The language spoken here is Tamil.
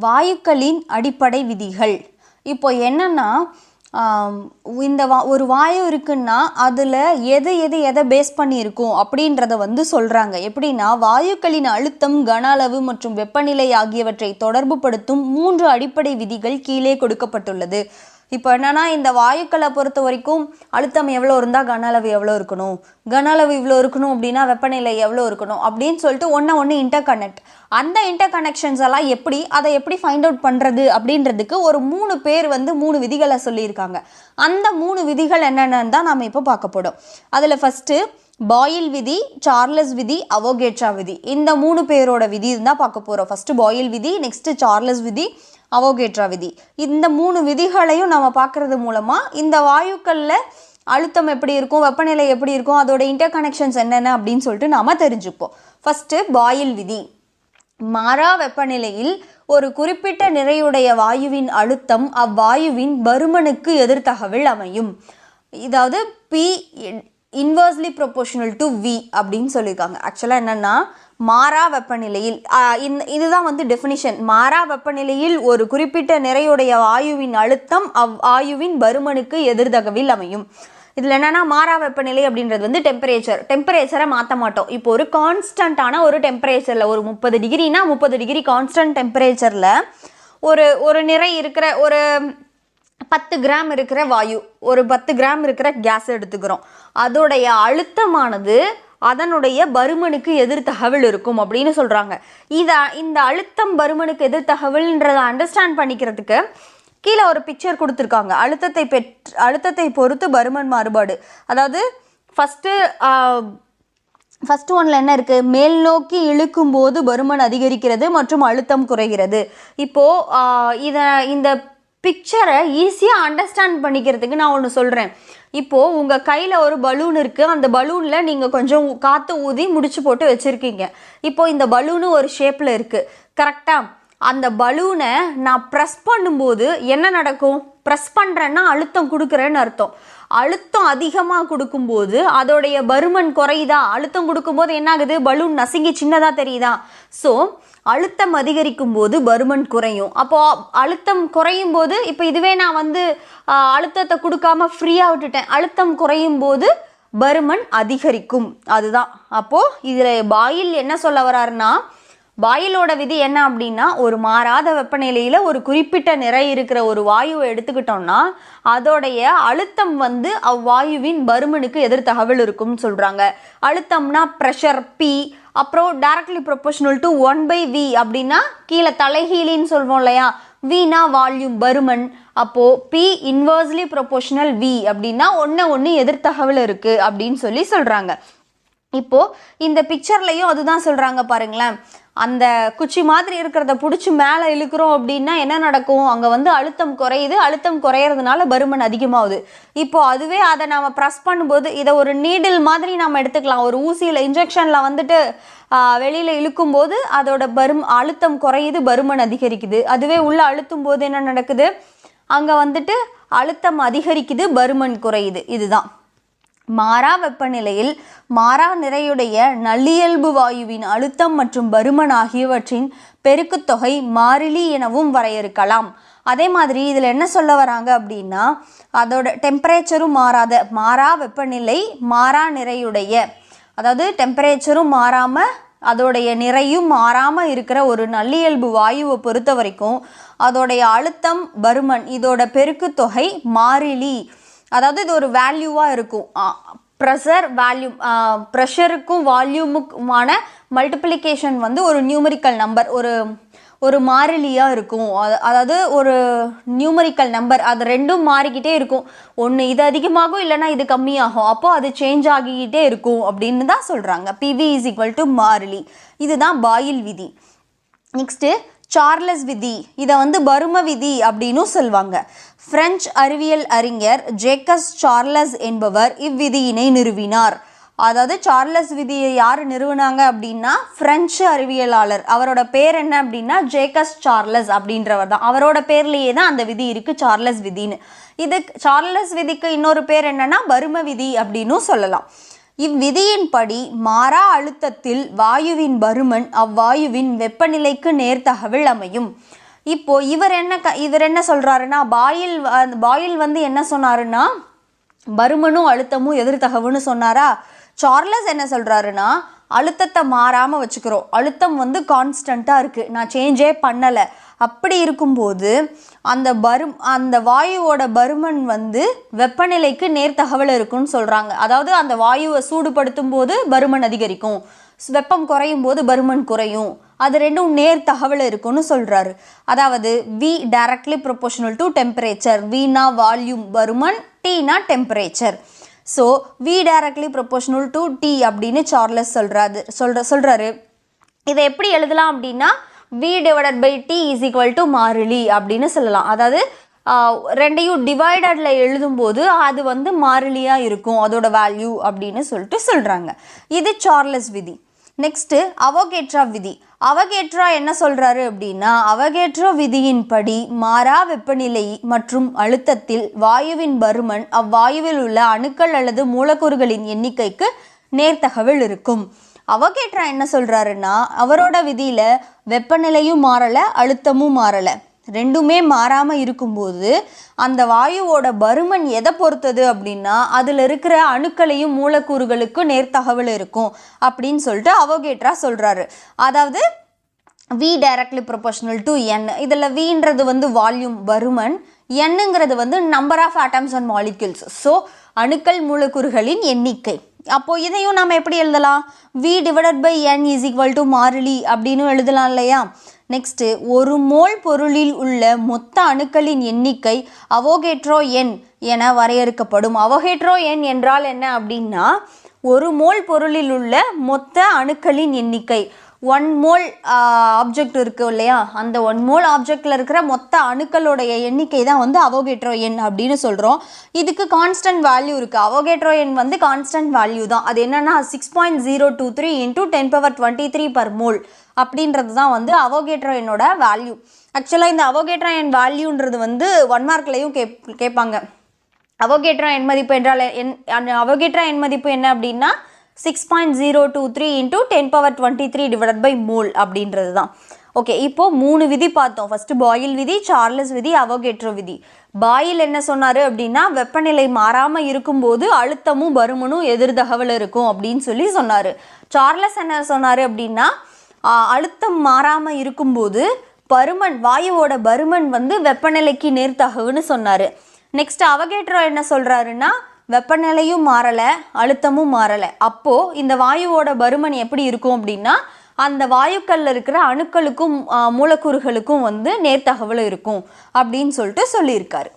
வாயுக்களின் அடிப்படை விதிகள். இப்போ என்னன்னா இந்த ஒரு வாயு இருக்குன்னா அதில் எதை பேஸ் பண்ணி இருக்கும் அப்படின்றத வந்து சொல்கிறாங்க. எப்படின்னா வாயுக்களின் அழுத்தம், கன அளவு மற்றும் வெப்பநிலை ஆகியவற்றை தொடர்பு படுத்தும் 3 அடிப்படை விதிகள் கீழே கொடுக்கப்பட்டுள்ளது. இப்போ என்னன்னா இந்த வாயுக்களை பொறுத்த வரைக்கும் அழுத்தம் எவ்வளோ இருந்தால் கன அளவு எவ்வளோ இருக்கணும், கன அளவு இவ்வளோ இருக்கணும் அப்படின்னா வெப்பநிலை எவ்வளோ இருக்கணும் அப்படின்னு சொல்லிட்டு ஒன்று இன்டர் கனெக்ட். அந்த இன்டர் கனெக்ஷன்ஸ் எல்லாம் அதை எப்படி ஃபைண்ட் அவுட் பண்ணுறது அப்படின்றதுக்கு ஒரு 3 பேர் வந்து 3 விதிகளை சொல்லியிருக்காங்க. அந்த 3 விதிகள் என்னென்னு தான் நாம் இப்போ பார்க்க போகிறோம். அதில் ஃபஸ்ட்டு பாயில் விதி, சார்லஸ் விதி, அவோகேட்ரா விதி. இந்த 3 பேரோட விதி தான் பார்க்க போகிறோம். ஃபஸ்ட்டு பாயில் விதி, நெக்ஸ்ட்டு சார்லஸ் விதி, அவோகேட்ரா விதி. இந்த 3 விதிகளையும் நம்ம பார்க்கறது மூலமாக இந்த வாயுக்களில் அழுத்தம் எப்படி இருக்கும், வெப்பநிலை எப்படி இருக்கும், அதோட இன்டர் கனெக்ஷன்ஸ் என்னென்ன அப்படின்னு சொல்லிட்டு நாம் தெரிஞ்சுப்போம். ஃபஸ்ட்டு பாயில் விதி. மாறா வெப்பநிலையில் ஒரு குறிப்பிட்ட நிறையுடைய வாயுவின் அழுத்தம் அவ்வாயுவின் பருமனுக்கு எதிர்த்தகவில் அமையும். இதாவது P inversely proportional to V அப்படின்னு சொல்லியிருக்காங்க. ஆக்சுவலாக என்னென்னா மாறா வெப்பநிலையில் இதுதான் வந்து டெஃபினிஷன். மாறா வெப்பநிலையில் ஒரு குறிப்பிட்ட நிறையுடைய வாயுவின் அழுத்தம் அவ்வாயுவின் பருமனுக்கு எதிர்தகவில் அமையும். இதில் என்னென்னா மாறா வெப்பநிலை அப்படின்றது வந்து டெம்பரேச்சரை மாற்ற மாட்டோம். இப்போ ஒரு கான்ஸ்டண்ட்டான ஒரு டெம்பரேச்சரில் ஒரு 30 டிகிரினா 30 டிகிரி கான்ஸ்டன்ட் டெம்பரேச்சரில் ஒரு நிறை இருக்கிற ஒரு 10 கிராம் இருக்கிற வாயு, ஒரு 10 கிராம் இருக்கிற கேஸ் எடுத்துக்கிறோம். அதோடைய அழுத்தமானது அதனுடைய பருமனுக்கு எதிர்த்தகவில் இருக்கும் அப்படின்னு சொல்கிறாங்க. இந்த அழுத்தம் பருமனுக்கு எதிர்த்தகவில்ன்றதை அண்டர்ஸ்டாண்ட் பண்ணிக்கிறதுக்கு கீழே ஒரு பிக்சர் கொடுத்துருக்காங்க. அழுத்தத்தை பொறுத்து பருமன் மாறுபாடு. அதாவது ஃபஸ்ட்டு ஒன்றில் என்ன இருக்குது, மேல் நோக்கி இழுக்கும் போது பருமன் அதிகரிக்கிறது மற்றும் அழுத்தம் குறைகிறது. இப்போது இந்த பிக்சரை ஈஸியாக அண்டர்ஸ்டாண்ட் பண்ணிக்கிறதுக்கு நான் ஒன்று சொல்கிறேன். இப்போது உங்கள் கையில் ஒரு பலூன் இருக்குது. அந்த பலூனில் நீங்கள் கொஞ்சம் காற்று ஊதி முடிச்சு போட்டு வச்சுருக்கீங்க. இப்போது இந்த பலூனு ஒரு ஷேப்பில் இருக்குது, கரெக்டாக? அந்த பலூனை நான் ப்ரெஸ் பண்ணும்போது என்ன நடக்கும்? ப்ரெஸ் பண்ணுறேன்னா அழுத்தம் கொடுக்குறேன்னு அர்த்தம். அழுத்தம் அதிகமாக கொடுக்கும்போது அதோடைய பருமன் குறையுதா? அழுத்தம் கொடுக்கும்போது என்ன ஆகுது? பலூன் நசுங்கி சின்னதாக தெரியுதா? ஸோ அழுத்தம் அதிகரிக்கும் போது பருமன் குறையும். அப்போது அழுத்தம் குறையும் போது, இப்போ இதுவே நான் வந்து அழுத்தத்தை கொடுக்காம ஃப்ரீயாக விட்டுட்டேன், அழுத்தம் குறையும் போது பருமன் அதிகரிக்கும். அதுதான். அப்போது இதில் பாயில் என்ன சொல்ல வர்றாருன்னா, பாயிலோட விதி என்ன அப்படின்னா, ஒரு மாறாத வெப்பநிலையில் ஒரு குறிப்பிட்ட நிறை இருக்கிற ஒரு வாயுவை எடுத்துக்கிட்டோம்னா அதோடைய அழுத்தம் வந்து அவ்வாயுவின் பருமனுக்கு எதிர்த்தகவில் இருக்கும்னு சொல்கிறாங்க. அழுத்தம்னா ப்ரெஷர் P, அப்புறம் டைரக்ட்லி ப்ரொபோர்ஷனல் டு 1/V அப்படின்னா கீழே தலைகீழின்னு சொல்வோம் இல்லையா? Vனா வால்யூம், பருமன். அப்போது P இன்வர்ஸ்லி ப்ரொபோர்ஷனல் V அப்படின்னா ஒன்று எதிர்த்தகவில் இருக்குது அப்படின்னு சொல்கிறாங்க. இப்போது இந்த பிக்சர்லையும் அதுதான் சொல்கிறாங்க பாருங்களேன். அந்த குச்சி மாதிரி இருக்கிறத பிடிச்சி மேலே இழுக்கிறோம் அப்படின்னா என்ன நடக்கும்? அங்கே வந்து அழுத்தம் குறையுது. அழுத்தம் குறையிறதுனால பருமன் அதிகமாகுது. இப்போது அதுவே அதை நம்ம ப்ரெஸ் பண்ணும்போது இதை ஒரு நீடில் மாதிரி நம்ம எடுத்துக்கலாம். ஒரு ஊசியில் இன்ஜெக்ஷனில் வந்துட்டு வெளியில் இழுக்கும்போது அதோட அழுத்தம் குறையுது, பருமன் அதிகரிக்குது. அதுவே உள்ளே அழுத்தும் போது என்ன நடக்குது? அங்கே வந்துட்டு அழுத்தம் அதிகரிக்குது, பருமன் குறையுது. இதுதான் மாறா வெப்பநிலையில் மாறா நிறையுடைய நல்லியல்பு வாயுவின் அழுத்தம் மற்றும் பருமன் ஆகியவற்றின் பெருக்குத்தொகை மாறிலி எனவும் வரையறுக்கலாம். அதே மாதிரி இதில் என்ன சொல்ல வராங்க அப்படின்னா, அதோட டெம்பரேச்சரும் மாறா வெப்பநிலை மாறா நிறையுடைய, அதாவது டெம்பரேச்சரும் மாறாமல் அதோடைய நிறையும் மாறாமல் இருக்கிற ஒரு நல்லியல்பு வாயுவை பொறுத்த வரைக்கும் அதோடைய அழுத்தம், பருமன் இதோட பெருக்குத்தொகை மாறிலி, அதாவது இது ஒரு வேல்யூவாக இருக்கும். ப்ரெஷருக்கும் வால்யூமுக்குமான மல்டிப்ளிகேஷன் வந்து ஒரு நியூமரிக்கல் நம்பர், ஒரு மாறிலியாக இருக்கும். அதாவது ஒரு நியூமரிக்கல் நம்பர், அது ரெண்டும் மாறிக்கிட்டே இருக்கும். ஒன்று இது அதிகமாகும், இல்லைனா இது கம்மியாகும். அப்போது அது சேஞ்ச் ஆகிக்கிட்டே இருக்கும் அப்படின்னு தான் சொல்கிறாங்க. PV = மாறிலி. இதுதான் பாயில் விதி. நெக்ஸ்ட்டு சார்லஸ் விதி. இதை வந்து பரும விதி அப்படின்னு சொல்லுவாங்க. பிரெஞ்சு அறிவியல் அறிஞர் ஜேக்கஸ் சார்லஸ் என்பவர் இவ்விதியினை நிறுவினார். அதாவது சார்லஸ் விதியை யார் நிறுவனாங்க அப்படின்னா பிரெஞ்சு அறிவியலாளர். அவரோட பேர் என்ன அப்படின்னா ஜேக்கஸ் சார்லஸ் அப்படின்றவர் தான். அவரோட பேர்லேயே தான் அந்த விதி இருக்குது, சார்லஸ் விதின்னு. இது சார்லஸ் விதிக்கு இன்னொரு பேர் என்னன்னா பரும விதி அப்படின்னும் சொல்லலாம். இவ்விதியின்படி மாறா அழுத்தத்தில் வாயுவின் பருமன் அவ்வாயுவின் வெப்பநிலைக்கு நேர்த்தகவில் அமையும். இப்போ இவர் என்ன சொல்றாருன்னா பாயில் வந்து என்ன சொன்னாருன்னா பருமனும் அழுத்தமும் எதிர்த்தகவுன்னு சொன்னாரா. சார்லஸ் என்ன சொல்றாருன்னா அழுத்தத்தை மாறாமல் வச்சுக்கிறோம், அழுத்தம் வந்து கான்ஸ்டண்ட்டாக இருக்குது, நான் சேஞ்சே பண்ணலை. அப்படி இருக்கும்போது அந்த வாயுவோட பருமன் வந்து வெப்பநிலைக்கு நேர்த்தகவல் இருக்குன்னு சொல்கிறாங்க. அதாவது அந்த வாயுவை சூடுபடுத்தும் போது பருமன் அதிகரிக்கும், வெப்பம் குறையும் போது பருமன் குறையும், அது ரெண்டும் நேர் தகவல் இருக்குன்னு சொல்கிறாரு. அதாவது V directly proportional to temperature, Vனா வால்யூம் பருமன், Tனா temperature. So V directly proportional to T அப்படின்னு சார்லஸ் சொல்கிறாரு. இதை எப்படி எழுதலாம் அப்படின்னா V/T = மாறிலி அப்படின்னு சொல்லலாம். அதாவது ரெண்டையும் டிவைடடில் எழுதும்போது அது வந்து மாறிலியாக இருக்கும் அதோட வேல்யூ அப்படின்னு சொல்கிறாங்க. இது சார்லஸ் விதி. நெக்ஸ்ட்டு அவகேட்ரா விதி. அவகேட்ரா என்ன சொல்கிறாரு அப்படின்னா அவகேட்ரா விதியின்படி மாறா வெப்பநிலை மற்றும் அழுத்தத்தில் வாயுவின் பருமன் அவ்வாயுவில் உள்ள அணுக்கள் அல்லது மூலக்கூறுகளின் எண்ணிக்கைக்கு நேர்த்தகவல் இருக்கும். அவகேட்ரா என்ன சொல்கிறாருன்னா அவரோட விதியில் வெப்பநிலையும் மாறலை அழுத்தமும் மாறலை, ரெண்டுமே மாறாமல் இருக்கும்போது அந்த வாயுவோட பருமன் எதை பொறுத்தது அப்படின்னா அதில் இருக்கிற அணுக்களையும் மூலக்கூறுகளுக்கும் நேர்த்தகவல் இருக்கும் அப்படின்னு சொல்லிட்டு அவகேட்ரா சொல்கிறாரு. அதாவது V directly proportional to N. இதில் Vன்றது வந்து வால்யூம் பருமன், Nங்கிறது வந்து number of atoms and molecules, so அணுக்கள் மூலக்கூறுகளின் எண்ணிக்கை. அப்போது இதையும் நம்ம எப்படி எழுதலாம், V/N = மாறிலி அப்படின்னு எழுதலாம் இல்லையா. நெக்ஸ்ட்டு ஒரு மோல் பொருளில் உள்ள மொத்த அணுக்களின் எண்ணிக்கை அவகேட்ரோ எண் என வரையறுக்கப்படும். அவகேட்ரோ எண் என்றால் என்ன அப்படின்னா ஒரு மோல் பொருளில் உள்ள மொத்த அணுக்களின் எண்ணிக்கை. 1 மோல் ஆப்ஜெக்ட் இருக்குது இல்லையா, அந்த 1 மோல் ஆப்ஜெக்டில் இருக்கிற மொத்த அணுக்களுடைய எண்ணிக்கை தான் வந்து அவகேட்ரோ எண் அப்படின்னு சொல்கிறோம். இதுக்கு கான்ஸ்டன்ட் வேல்யூ இருக்குது. அவகேட்ரோ எண் வந்து கான்ஸ்டன்ட் வேல்யூ தான். அது என்னென்னா 6.023 × 10⁻23 per mole அப்படின்றது தான் வந்து அவகேட்ரோ எண்ணோட வேல்யூ. ஆக்சுவலாக இந்த அவகேட்ரோ எண் வேல்யூன்றது வந்து 1 மார்க்லையும் கேட்பாங்க. அவகேட்ரோ எண் மதிப்பு என்றால் அவகேட்ரோ எண் மதிப்பு என்ன அப்படின்னா 6.023 × 10⁻23 mole அப்படின்றது தான். ஓகே, இப்போது 3 விதி பார்த்தோம். ஃபஸ்ட்டு பாயில் விதி, சார்லஸ் விதி, அவகேட்ரோ விதி. பாயில் என்ன சொன்னார் அப்படின்னா வெப்பநிலை மாறாமல் இருக்கும்போது அழுத்தமும் பருமனும் எதிர்தகவல் இருக்கும் அப்படின்னு சொன்னார். சார்லஸ் என்ன சொன்னார் அப்படின்னா அழுத்தம் மாறாமல் இருக்கும்போது வாயுவோட பருமன் வந்து வெப்பநிலைக்கு நேர்த்தகவுன்னு சொன்னார். நெக்ஸ்ட் அவகேட்ரோ என்ன சொல்கிறாருன்னா வெப்பநிலையும் மாறலை அழுத்தமும் மாறலை, அப்போது இந்த வாயுவோட பருமன் எப்படி இருக்கும் அப்படின்னா அந்த வாயுக்களில் இருக்கிற அணுக்களுக்கும் மூலக்கூறுகளுக்கும் வந்து நேர்த்தகவல் இருக்கும் அப்படின்னு சொல்லியிருக்காரு.